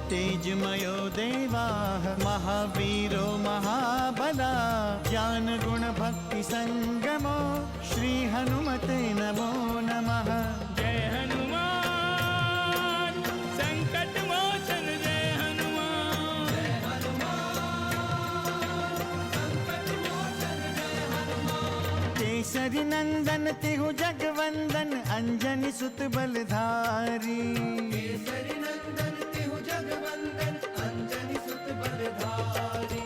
तेजमयो देवाः महावीरो महाबला ज्ञान गुण भक्ति संगमो श्री हनुमते नमो नमः। जय हनुमान संकट मोचन जय हनुमान। जय हनुमान संकट मोचन जय हनुमान। केसरी नंदन तिहु जगवंदन अंजनी सुत बलधारी। केसरी नंदन तिहु जगवंदन अंजनी सुत बलधारी।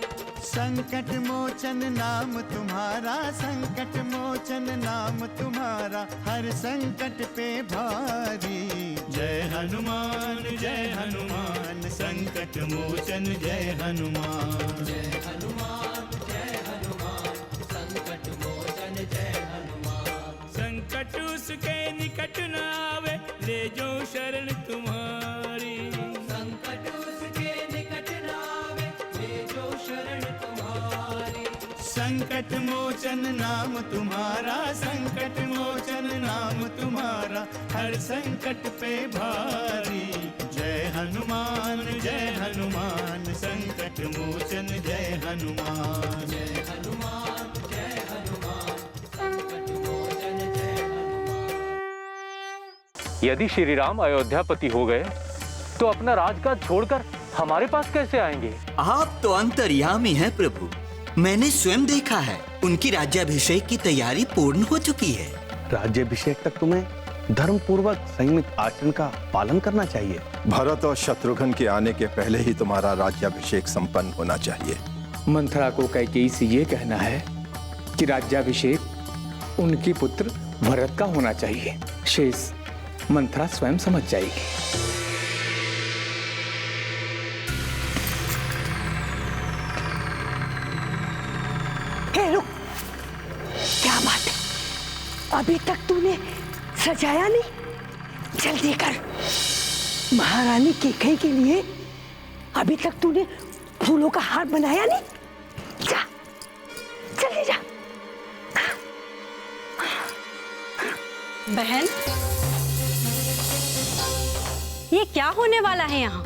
संकट मोचन नाम तुम्हारा संकट मोचन नाम तुम्हारा हर संकट पे भारी। जय हनुमान संकट मोचन जय हनुमान। जय हनुमान संकट मोचन जय हनुमान। संकट उसके निकट न आवे ले जो शरण तुम्हारी। संकट उसके निकट न आवे ले जो शरण तुम्हारी। संकट मोचन नाम तुम्हारा संकट मोचन नाम तुम्हारा हर संकट पे भारी। जय हनुमान संकट मोचन जय हनुमान। जय हनुमान संकट मोचन जय हनुमान। यदि श्री राम अयोध्यापति हो गए तो अपना राजकाज छोड़कर हमारे पास कैसे आएंगे? आप तो अंतर्यामी हैं प्रभु, मैंने स्वयं देखा है। उनकी राज्याभिषेक की तैयारी पूर्ण हो चुकी है। राज्याभिषेक तक तुम्हें धर्म पूर्वक संयमित आचरण का पालन करना चाहिए। भरत और शत्रुघ्न के आने के पहले ही तुम्हारा राज्याभिषेक संपन्न होना चाहिए। मंथरा को कैकेयी से ये कहना है कि राज्याभिषेक उनकी पुत्र भरत का होना चाहिए। शेष मंथरा स्वयं समझ जाएगी। रुक, क्या बात है? अभी तक तूने सजाया नहीं? जल्दी कर। महारानी कैकेयी के लिए अभी तक तूने फूलों का हार बनाया नहीं? जा, जल्दी जा। बहन, ये क्या होने वाला है यहाँ?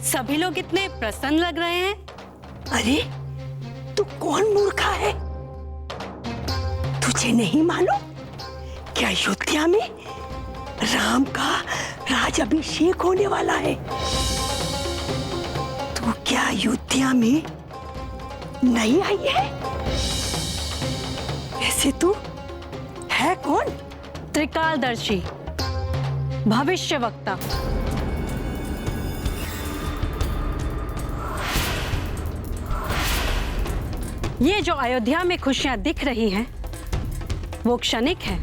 सभी लोग इतने प्रसन्न लग रहे हैं। अरे तू कौन मूर्खा है? तुझे नहीं मालूम क्या अयोध्या में राम का राज्याभिषेक होने वाला है? तू क्या अयोध्या में नहीं आई है? ऐसे तू है कौन? त्रिकालदर्शी, भविष्यवक्ता। ये जो अयोध्या में खुशियां दिख रही हैं, वो क्षणिक है।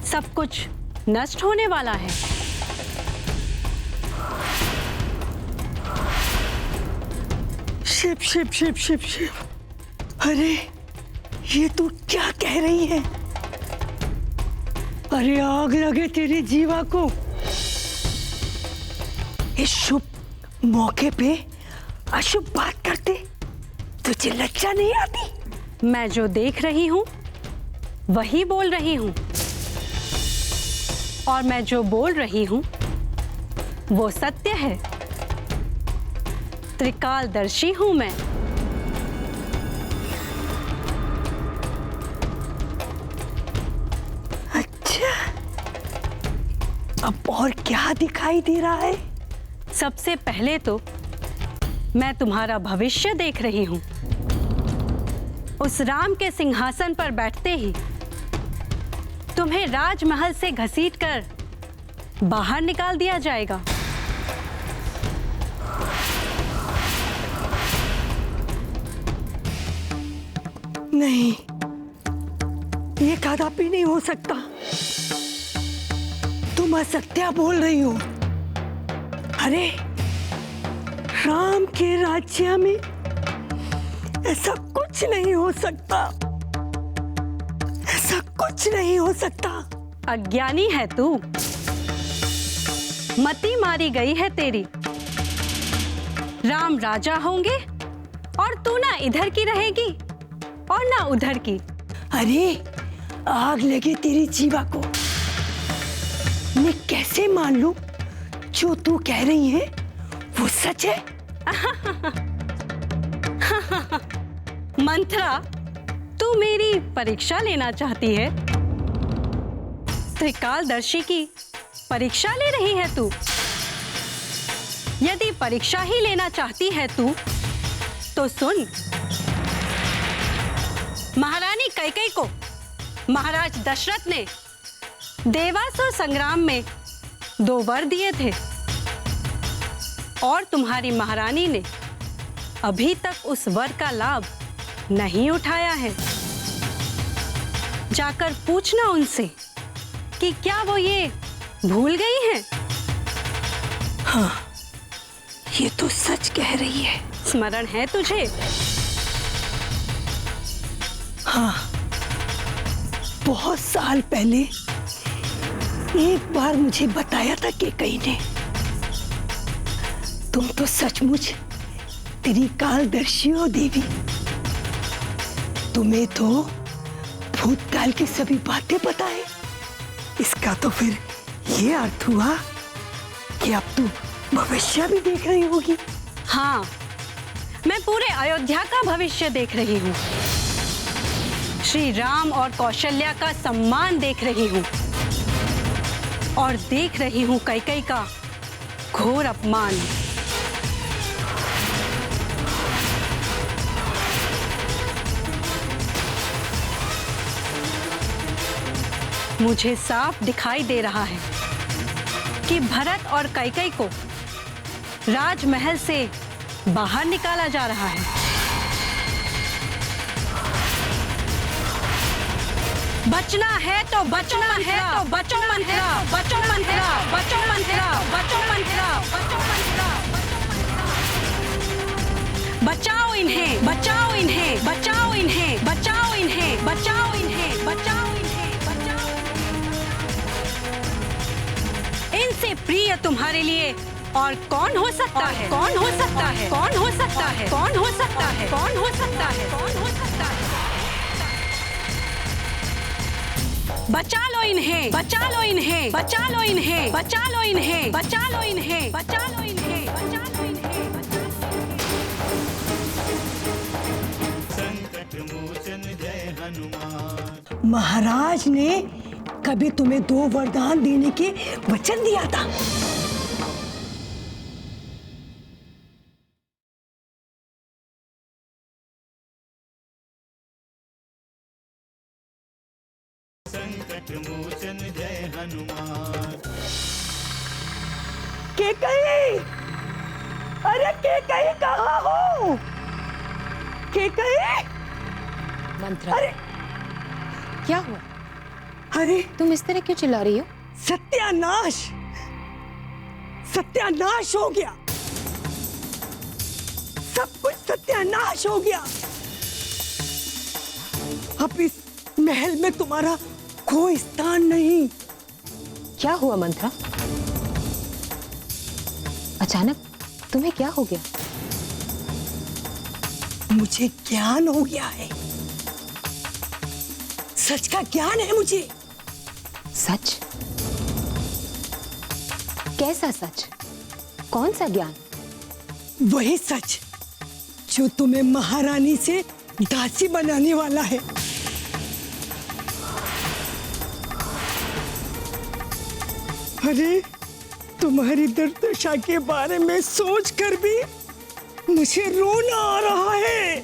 सब कुछ नष्ट होने वाला है। शिव शिव शिव शिव शिव। अरे ये तू क्या कह रही है? अरे आग लगे तेरे जीवा को। इस शुभ मौके पे अशुभ बात करते तुझे लज्जा नहीं आती? मैं जो देख रही हूं वही बोल रही हूं, और मैं जो बोल रही हूं वो सत्य है। त्रिकालदर्शी हूं मैं। अच्छा, अब और क्या दिखाई दे रहा है? सबसे पहले तो मैं तुम्हारा भविष्य देख रही हूं। उस राम के सिंहासन पर बैठते ही तुम्हें राजमहल से घसीटकर बाहर निकाल दिया जाएगा। नहीं, ये कदापि नहीं हो सकता। तुम असत्य बोल रही हो। अरे राम के राज्य में ऐसा कुछ नहीं हो सकता। ऐसा कुछ नहीं हो सकता। अज्ञानी है तू। मति मारी गई है तेरी। राम राजा होंगे और तू ना इधर की रहेगी और ना उधर की। अरे आग लगे तेरी जीवा को। मैं कैसे मान लूं जो तू कह रही है वो सच है? मंथरा, तू मेरी परीक्षा लेना चाहती है? त्रिकालदर्शी की परीक्षा ले रही है तू? यदि परीक्षा ही लेना चाहती है तू तो सुन, महारानी कैकेयी को महाराज दशरथ ने देवासुर संग्राम में 2 वर दिए थे और तुम्हारी महारानी ने अभी तक उस वर का लाभ नहीं उठाया है। जाकर पूछना उनसे कि क्या वो ये भूल गई हैं? हाँ, ये तो सच कह रही है। स्मरण है तुझे? हाँ, बहुत साल पहले एक बार मुझे बताया था कैकेयी ने। तुम तो सचमुच त्रिकालदर्शी हो देवी। तुम्हें तो भूतकाल की सभी बातें पता है। इसका तो फिर ये अर्थ हुआ कि अब तू भविष्य भी देख रही होगी। हाँ, मैं पूरे अयोध्या का भविष्य देख रही हूँ। श्री राम और कौशल्या का सम्मान देख रही हूँ और देख रही हूँ कैकेयी का घोर अपमान। मुझे साफ दिखाई दे रहा है कि भरत और कैकेयी को राजमहल से बाहर निकाला जा रहा है। बचना है तो बचना है तो बचो मंथरा, बचो मंथरा, बचो मंथरा, बचो मंथरा, बचो मंथरा। बचाओ इन्हें, बचाओ इन्हें, बचाओ इन्हें, बचाओ इन्हें, बचाओ इन्हें, बचाओ इन्हें, बचाओ। इनसे प्रिय तुम्हारे लिए और कौन हो सकता है? कौन हो सकता है? कौन हो सकता है? कौन हो सकता है? कौन हो सकता है? कौन हो सकता है? बचा लो इन्हें, बचा लो इन्हें, बचा लो इन्हें, बचा लो इन्हें, बचा लो इन्हें, बचा लो इन्हें, बचा लो इन्हें। संकट मोचन जय हनुमान। महाराज ने कभी तुम्हें 2 वरदान देने के वचन दिया था। संकट मोचन जय हनुमान। कैकेयी, अरे कैकेयी कहाँ हो? कैकेयी, मंथरा, अरे क्या हुआ? अरे तुम इस तरह क्यों चिल्ला रही हो? सत्यानाश, सत्यानाश हो गया। सब कुछ सत्यानाश हो गया। अब इस महल में तुम्हारा कोई स्थान नहीं। क्या हुआ मंथरा? अचानक तुम्हें क्या हो गया? मुझे ज्ञान हो गया है। सच का ज्ञान है मुझे। सच? कैसा सच? कौन सा ज्ञान? वही सच जो तुम्हें महारानी से दासी बनाने वाला है। अरे तुम्हारी दुर्दशा के बारे में सोचकर भी मुझे रोना आ रहा है।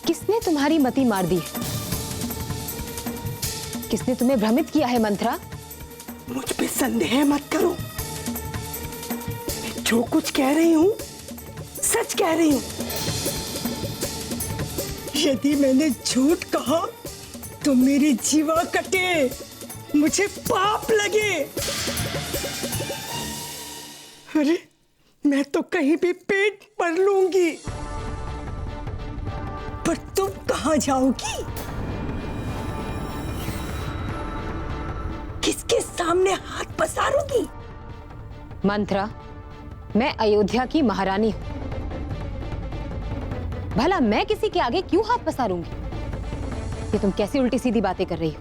किसने तुम्हारी मति मार दी है? किसने तुम्हें भ्रमित किया है मंथरा? मुझ पे संदेह मत करो। मैं जो कुछ कह रही हूँ सच कह रही हूँ। यदि मैंने झूठ कहा तो मेरी जीवा कटे, मुझे पाप लगे। अरे मैं तो कहीं भी पेट भर लूंगी, पर तुम कहाँ जाओगी? किसके सामने हाथ पसारोगी? मंथरा, मैं अयोध्या की महारानी हूं। भला मैं किसी के आगे क्यों हाथ पसारूंगी? ये तुम कैसी उल्टी सीधी बातें कर रही हो?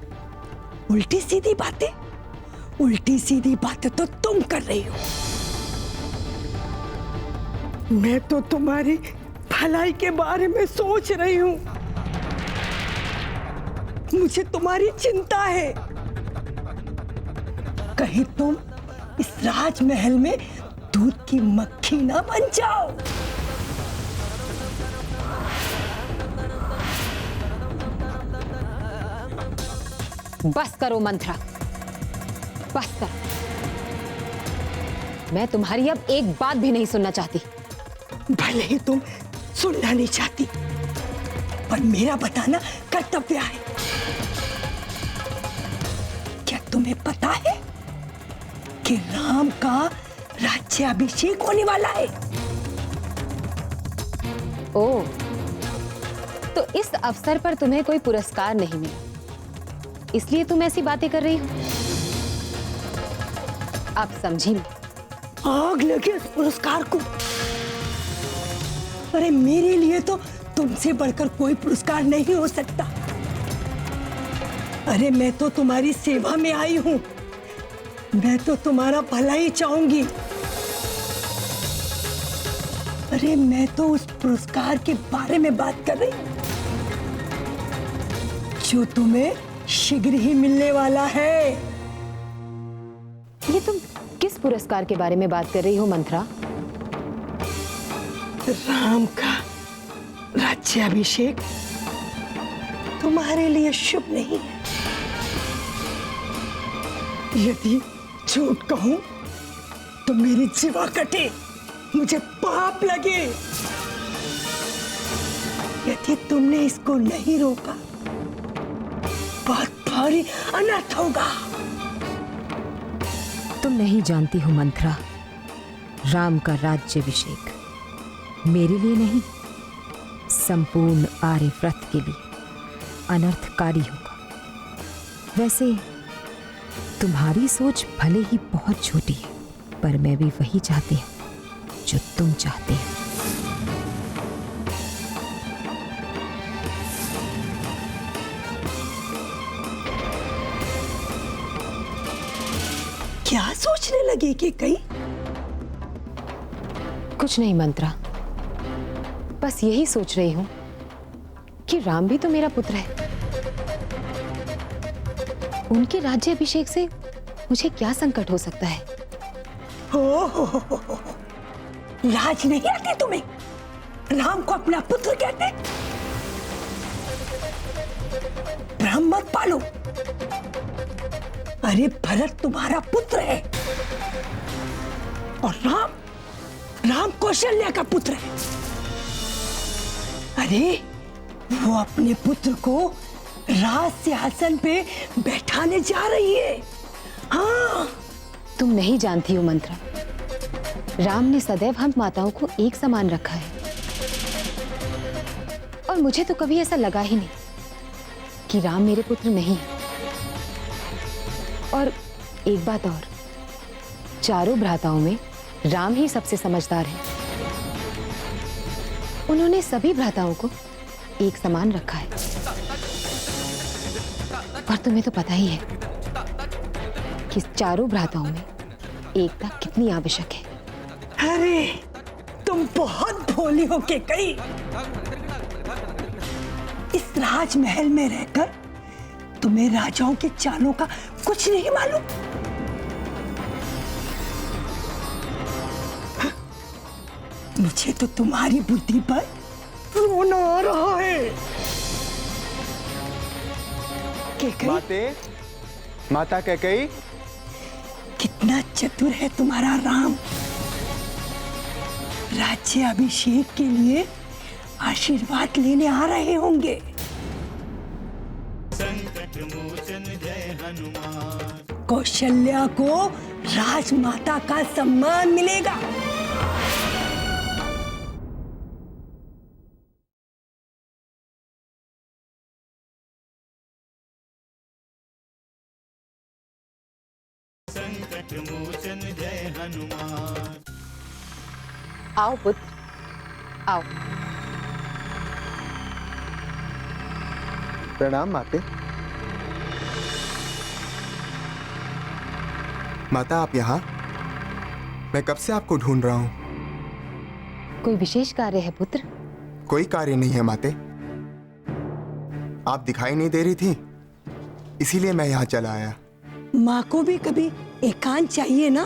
उल्टी सीधी बातें? उल्टी सीधी बातें तो तुम कर रही हो। मैं तो तुम्हारी भलाई के बारे में सोच रही हूँ। मुझे तुम्हारी चिंता है, कहीं तुम इस राजमहल में दूध की मक्खी ना बन जाओ। बस करो मंत्रा, बस करो। मैं तुम्हारी अब एक बात भी नहीं सुनना चाहती। भले ही तुम सुनना नहीं चाहती, पर मेरा बताना कर्तव्य है। क्या तुम्हें पता है कि राम का राज्याभिषेक होने वाला है? ओह, तो इस अवसर पर तुम्हें कोई पुरस्कार नहीं मिला, इसलिए तुम ऐसी बातें कर रही हो। अब समझी मैं। आग लगे इस पुरस्कार को। अरे मेरे लिए तो तुमसे बढ़कर कोई पुरस्कार नहीं हो सकता। अरे मैं तो तुम्हारी सेवा में आई हूं, मैं तो तुम्हारा भला ही चाहूंगी। अरे मैं तो उस पुरस्कार के बारे में बात कर रही हूं जो तुम्हें शीघ्र ही मिलने वाला है। ये तुम किस पुरस्कार के बारे में बात कर रही हो मंत्रा? राम का राज्याभिषेक तुम्हारे लिए शुभ नहीं है। यदि झूठ कहूं तो मेरी जीवा कटे, मुझे पाप लगे। यदि तुमने इसको नहीं रोका, बहुत भारी अनर्थ होगा। तुम नहीं जानती हो मंत्रा, राम का राज्याभिषेक मेरे लिए नहीं, संपूर्ण आर्यव्रत के लिए अनर्थकारी होगा। वैसे तुम्हारी सोच भले ही बहुत छोटी है, पर मैं भी वही चाहती हूँ जो तुम चाहते हो। क्या सोचने लगी कि कहीं? कुछ नहीं मंत्रा, बस यही सोच रही हूं कि राम भी तो मेरा पुत्र है। उनके राज्याभिषेक से मुझे क्या संकट हो सकता है? हो, लाज नहीं आती तुम्हें? राम को अपना पुत्र कहते? भ्रम मत पालो। अरे भरत तुम्हारा पुत्र है और राम कौशल्या का पुत्र है। अरे वो अपने पुत्र को राज सिंहासन पे बैठाने जा रही है। हाँ, तुम नहीं जानती हो मंत्रा, राम ने सदैव हम माताओं को एक समान रखा है, और मुझे तो कभी ऐसा लगा ही नहीं कि राम मेरे पुत्र नहीं है। और एक बात और, चारों भ्राताओं में राम ही सबसे समझदार है। उन्होंने सभी भ्राताओं को एक समान रखा है। और तुम्हें तो पता ही है कि चारों भ्राताओं में एकता कितनी आवश्यक है। अरे तुम बहुत भोली हो के कही। इस राजमहल में रहकर तुम्हें राजाओं के चालों का कुछ नहीं मालूम। मुझे तो तुम्हारी बुद्धि पर रोना आ रहा है। माता कैकेयी, कितना चतुर है तुम्हारा राम। राज्याभिषेक के लिए आशीर्वाद लेने आ रहे होंगे। संकट मोचन जय हनुमान। कौशल्या को राजमाता का सम्मान मिलेगा। संकट मोचन जय हनुमान। आओ पुत्र, आओ। प्रणाम माते। माता, आप यहाँ? मैं कब से आपको ढूंढ रहा हूँ। कोई विशेष कार्य है पुत्र? कोई कार्य नहीं है माते। आप दिखाई नहीं दे रही थी, इसीलिए मैं यहाँ चला आया। माँ को भी कभी एकांत चाहिए ना।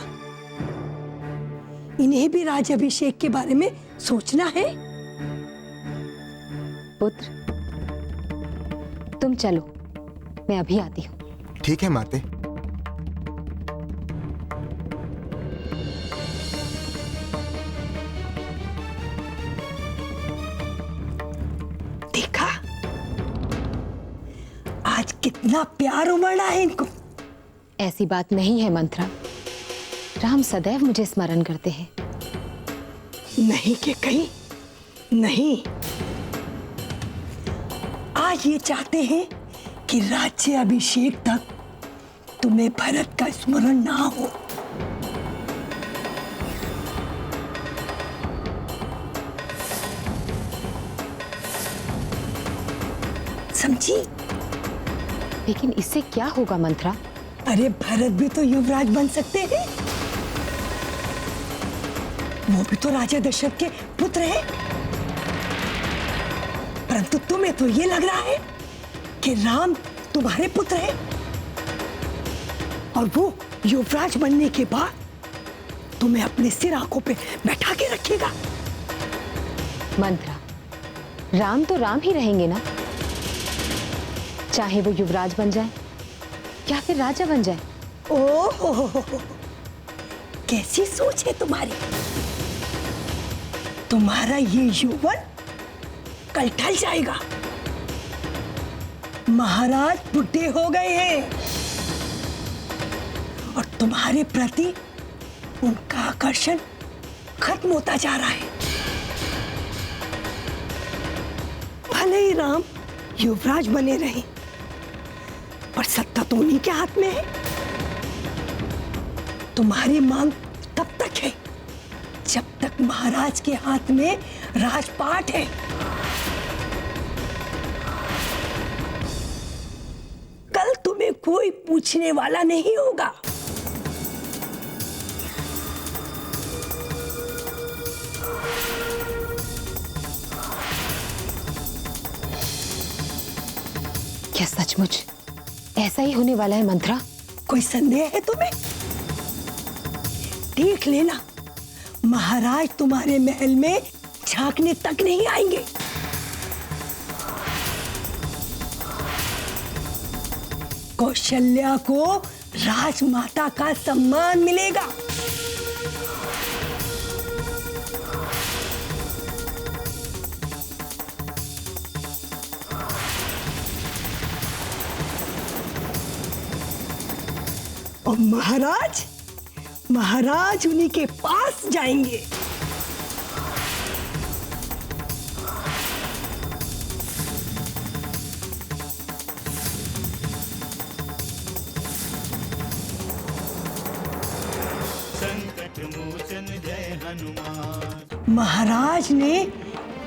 इन्हें भी राज्याभिषेक के बारे में सोचना है। पुत्र, तुम चलो, मैं अभी आती हूँ। ठीक है माते। देखा, आज कितना प्यार उमड़ा है इनको। ऐसी बात नहीं है मंत्रा, राम सदैव मुझे स्मरण करते हैं। नहीं के कहीं नहीं, आज ये चाहते हैं कि राज्य अभिषेक तक तुम्हें भरत का स्मरण ना हो। समझी? लेकिन इससे क्या होगा मंत्रा? अरे भरत भी तो युवराज बन सकते हैं। वो भी तो राजा दशरथ के पुत्र हैं। परंतु तुम्हें तो ये लग रहा है कि राम तुम्हारे पुत्र हैं और वो युवराज बनने के बाद तुम्हें अपने सिर आंखों पे बैठा के रखेगा। मंत्रा, राम तो राम ही रहेंगे ना, चाहे वो युवराज बन जाए या फिर राजा बन जाए। ओह, कैसी सोच है तुम्हारी। तुम्हारा ये यौवन कल ढल जाएगा। महाराज बुढ़े हो गए हैं और तुम्हारे प्रति उनका आकर्षण खत्म होता जा रहा है। भले ही राम युवराज बने रहे, पर सत्ता तो उन्हीं के हाथ में है। तुम्हारी मांग तब तक है जब तक महाराज के हाथ में राजपाट है। कल तुम्हें कोई पूछने वाला नहीं होगा। क्या सचमुच ऐसा ही होने वाला है मंत्रा? कोई संदेह है तुम्हें? देख लेना, महाराज तुम्हारे महल में झांकने तक नहीं आएंगे। कौशल्या को राजमाता का सम्मान मिलेगा। और महाराज उन्हीं के पास जाएंगे। संकट मोचन जय हनुमान। महाराज ने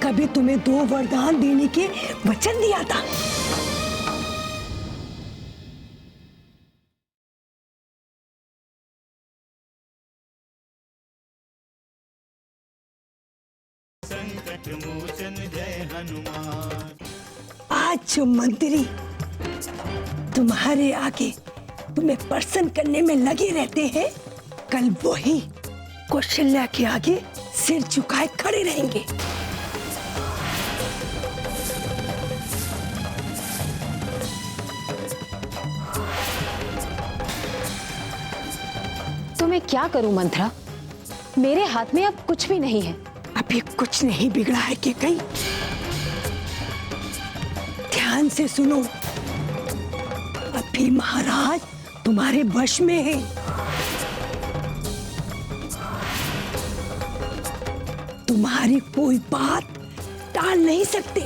कभी तुम्हें 2 वरदान देने के वचन दिया था। संकट मोचन जय हनुमान। आज जो मंत्री तुम्हारे आगे तुम्हें प्रसन्न करने में लगे रहते हैं, कल वही कौशल्या के आगे सिर झुकाए खड़े रहेंगे। तो मैं क्या करूं मंत्रा? मेरे हाथ में अब कुछ भी नहीं है। अभी कुछ नहीं बिगड़ा है कि कहीं। ध्यान से सुनो, अभी महाराज तुम्हारे वश में है। तुम्हारी कोई बात टाल नहीं सकते।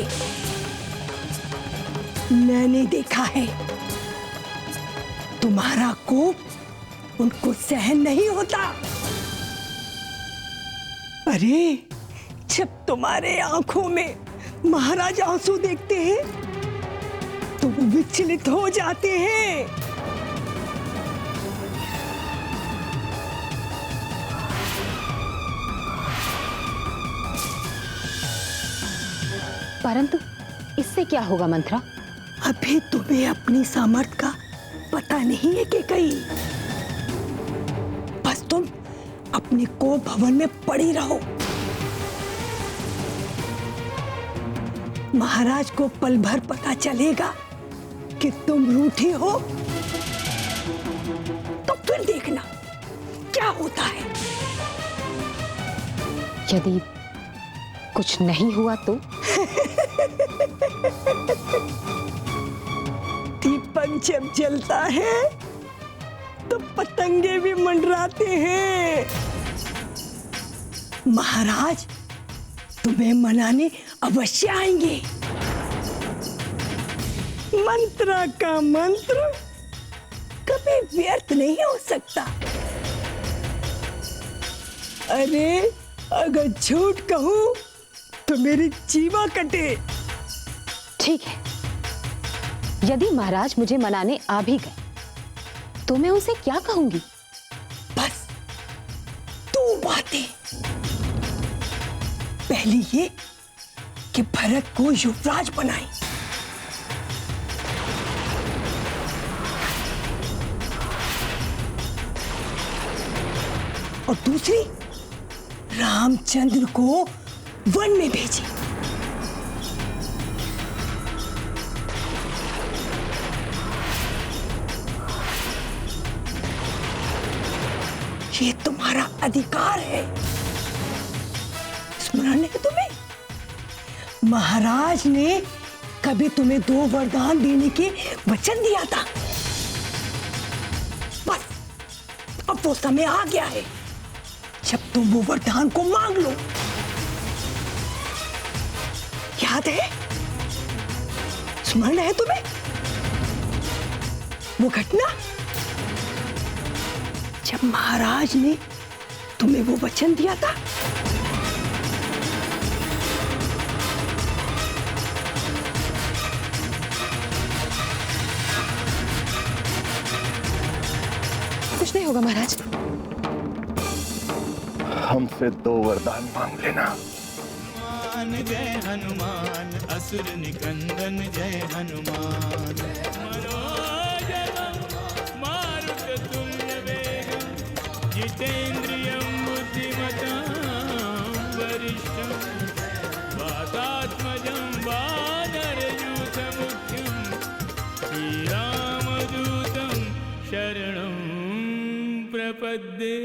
मैंने देखा है, तुम्हारा कोप उनको सहन नहीं होता। अरे, जब तुम्हारे आंखों में महाराज आंसू देखते हैं तो वो विचलित हो जाते हैं। परंतु इससे क्या होगा मंत्रा? अभी तुम्हें अपनी सामर्थ का पता नहीं है कि कहीं। बस तुम अपने को भवन में पड़ी रहो। महाराज को पल भर पता चलेगा कि तुम रूठी हो, तो फिर देखना क्या होता है। यदि कुछ नहीं हुआ तो? दीपक जब जलता है तो पतंगे भी मंडराते हैं। महाराज तुम्हें मनाने अवश्य आएंगे। मंत्रा का मंत्र कभी व्यर्थ नहीं हो सकता। अरे अगर झूठ कहूं तो मेरी जीवा कटे। ठीक है, यदि महाराज मुझे मनाने आ भी गए तो मैं उनसे क्या कहूंगी? बस 2 बातें। पहली ये कि भरत को युवराज बनाए, और दूसरी रामचंद्र को वन में भेजे। ये तुम्हारा अधिकार है। स्मरण है तुम्हें? महाराज ने कभी तुम्हें 2 वरदान देने के वचन दिया था। बस अब वो समय आ गया है जब तुम वो वरदान को मांग लो। याद है? स्मरण है तुम्हें वो घटना जब महाराज ने तुम्हें वो वचन दिया था? कुछ नहीं होगा महाराज। हमसे 2 वरदान मांग लेना। जय हनुमान, असुर निकंदन जय हनुमान। जितेन्द्रियं बुद्धिमतां वरिष्ठं वातात्मजं वानरयूथमुख्यं श्रीरामदूतं शरणं प्रपद्ये।